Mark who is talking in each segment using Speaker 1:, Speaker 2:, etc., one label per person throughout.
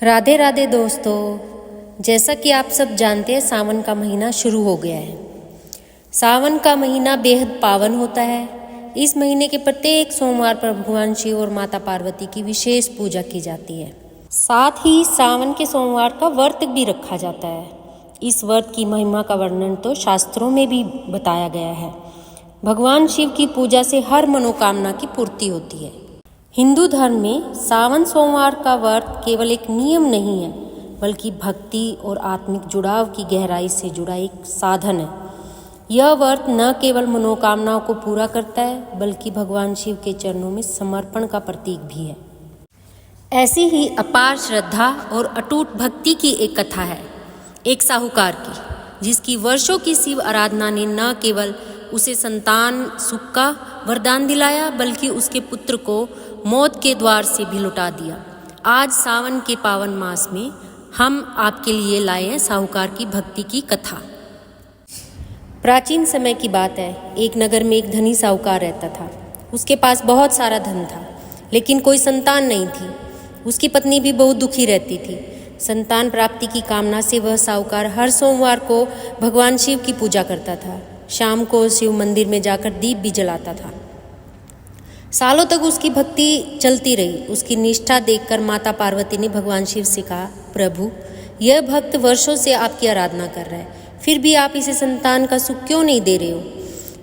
Speaker 1: राधे राधे दोस्तों, जैसा कि आप सब जानते हैं सावन का महीना शुरू हो गया है। सावन का महीना बेहद पावन होता है। इस महीने के प्रत्येक सोमवार पर भगवान शिव और माता पार्वती की विशेष पूजा की जाती है। साथ ही सावन के सोमवार का व्रत भी रखा जाता है। इस व्रत की महिमा का वर्णन तो शास्त्रों में भी बताया गया है। भगवान शिव की पूजा से हर मनोकामना की पूर्ति होती है। हिंदू धर्म में सावन सोमवार का व्रत केवल एक नियम नहीं है, बल्कि भक्ति और आत्मिक जुड़ाव की गहराई से जुड़ा एक साधन है। यह व्रत न केवल मनोकामनाओं को पूरा करता है, बल्कि भगवान शिव के चरणों में समर्पण का प्रतीक भी है। ऐसी ही अपार श्रद्धा और अटूट भक्ति की एक कथा है, एक साहूकार की, जिसकी वर्षों की शिव आराधना ने न केवल उसे संतान सुख का वरदान दिलाया, बल्कि उसके पुत्र को मौत के द्वार से भी लौटा दिया। आज सावन के पावन मास में हम आपके लिए लाए हैं साहूकार की भक्ति की कथा। प्राचीन समय की बात है। एक नगर में एक धनी साहूकार रहता था। उसके पास बहुत सारा धन था, लेकिन कोई संतान नहीं थी। उसकी पत्नी भी बहुत दुखी रहती थी। संतान प्राप्ति की कामना से वह साहूकार हर सोमवार को भगवान शिव की पूजा करता था। शाम को शिव मंदिर में जाकर दीप भी जलाता था। सालों तक उसकी भक्ति चलती रही। उसकी निष्ठा देखकर माता पार्वती ने भगवान शिव से कहा, प्रभु, यह भक्त वर्षों से आपकी आराधना कर रहा है, फिर भी आप इसे संतान का सुख क्यों नहीं दे रहे हो?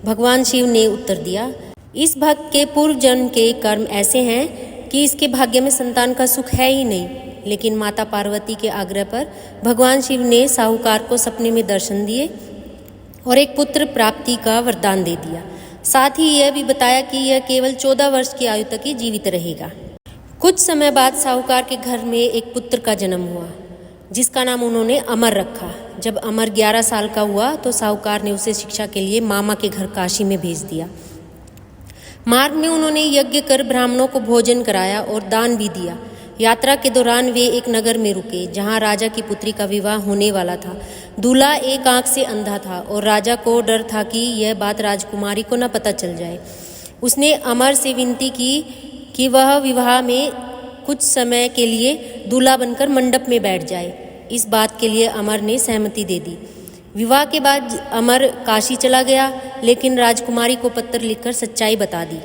Speaker 1: भगवान शिव ने उत्तर दिया, इस भक्त के पूर्व जन्म के कर्म ऐसे हैं कि इसके भाग्य में संतान का सुख है ही नहीं। लेकिन माता पार्वती के आग्रह पर भगवान शिव ने साहूकार को सपने में दर्शन दिए और एक पुत्र प्राप्ति का वरदान दे दिया। साथ ही यह भी बताया कि यह केवल 14 वर्ष की आयु तक ही जीवित रहेगा। कुछ समय बाद साहूकार के घर में एक पुत्र का जन्म हुआ, जिसका नाम उन्होंने अमर रखा। जब अमर 11 साल का हुआ तो साहूकार ने उसे शिक्षा के लिए मामा के घर काशी में भेज दिया। मार्ग में उन्होंने यज्ञ कर ब्राह्मणों को भोजन कराया और दान भी दिया। यात्रा के दौरान वे एक नगर में रुके, जहां राजा की पुत्री का विवाह होने वाला था। दूल्हा एक आंख से अंधा था और राजा को डर था कि यह बात राजकुमारी को न पता चल जाए। उसने अमर से विनती की कि वह विवाह में कुछ समय के लिए दूल्हा बनकर मंडप में बैठ जाए। इस बात के लिए अमर ने सहमति दे दी। विवाह के बाद अमर काशी चला गया, लेकिन राजकुमारी को पत्र लिखकर सच्चाई बता दी।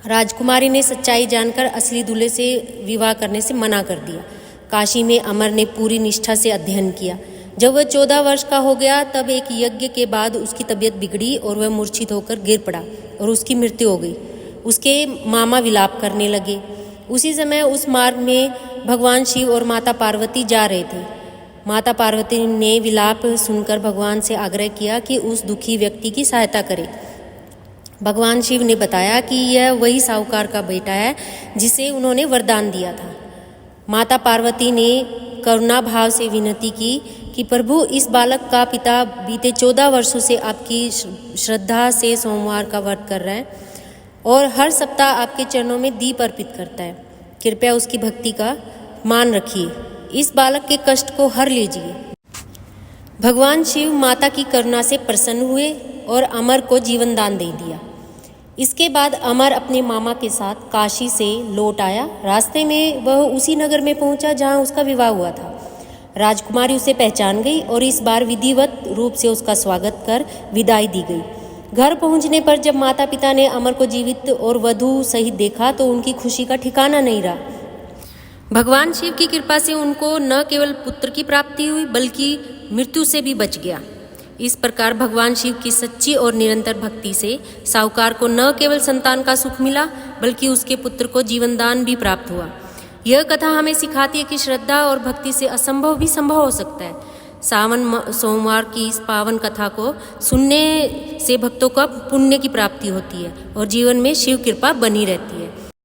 Speaker 1: राजकुमारी ने सच्चाई जानकर असली दूल्हे से विवाह करने से मना कर दिया। काशी में अमर ने पूरी निष्ठा से अध्ययन किया। जब वह 14 वर्ष का हो गया, तब एक यज्ञ के बाद उसकी तबीयत बिगड़ी और वह मूर्छित होकर गिर पड़ा और उसकी मृत्यु हो गई। उसके मामा विलाप करने लगे। उसी समय उस मार्ग में भगवान शिव और माता पार्वती जा रहे थे। माता पार्वती ने विलाप सुनकर भगवान से आग्रह किया कि उस दुखी व्यक्ति की सहायता करे। भगवान शिव ने बताया कि यह वही साहूकार का बेटा है जिसे उन्होंने वरदान दिया था। माता पार्वती ने करुणा भाव से विनती की कि प्रभु, इस बालक का पिता बीते 14 वर्षों से आपकी श्रद्धा से सोमवार का व्रत कर रहा है और हर सप्ताह आपके चरणों में दीप अर्पित करता है। कृपया उसकी भक्ति का मान रखिए। इस बालक के कष्ट को हर लीजिए। भगवान शिव माता की करुणा से प्रसन्न हुए और अमर को जीवन दान दे दिया। इसके बाद अमर अपने मामा के साथ काशी से लौट आया। रास्ते में वह उसी नगर में पहुंचा जहां उसका विवाह हुआ था। राजकुमारी उसे पहचान गई और इस बार विधिवत रूप से उसका स्वागत कर विदाई दी गई। घर पहुंचने पर जब माता पिता ने अमर को जीवित और वधू सहित देखा तो उनकी खुशी का ठिकाना नहीं रहा। भगवान शिव की कृपा से उनको न केवल पुत्र की प्राप्ति हुई, बल्कि मृत्यु से भी बच गया। इस प्रकार भगवान शिव की सच्ची और निरंतर भक्ति से साहूकार को न केवल संतान का सुख मिला, बल्कि उसके पुत्र को जीवन दान भी प्राप्त हुआ। यह कथा हमें सिखाती है कि श्रद्धा और भक्ति से असंभव भी संभव हो सकता है। सावन सोमवार की इस पावन कथा को सुनने से भक्तों को पुण्य की प्राप्ति होती है और जीवन में शिव कृपा बनी रहती है।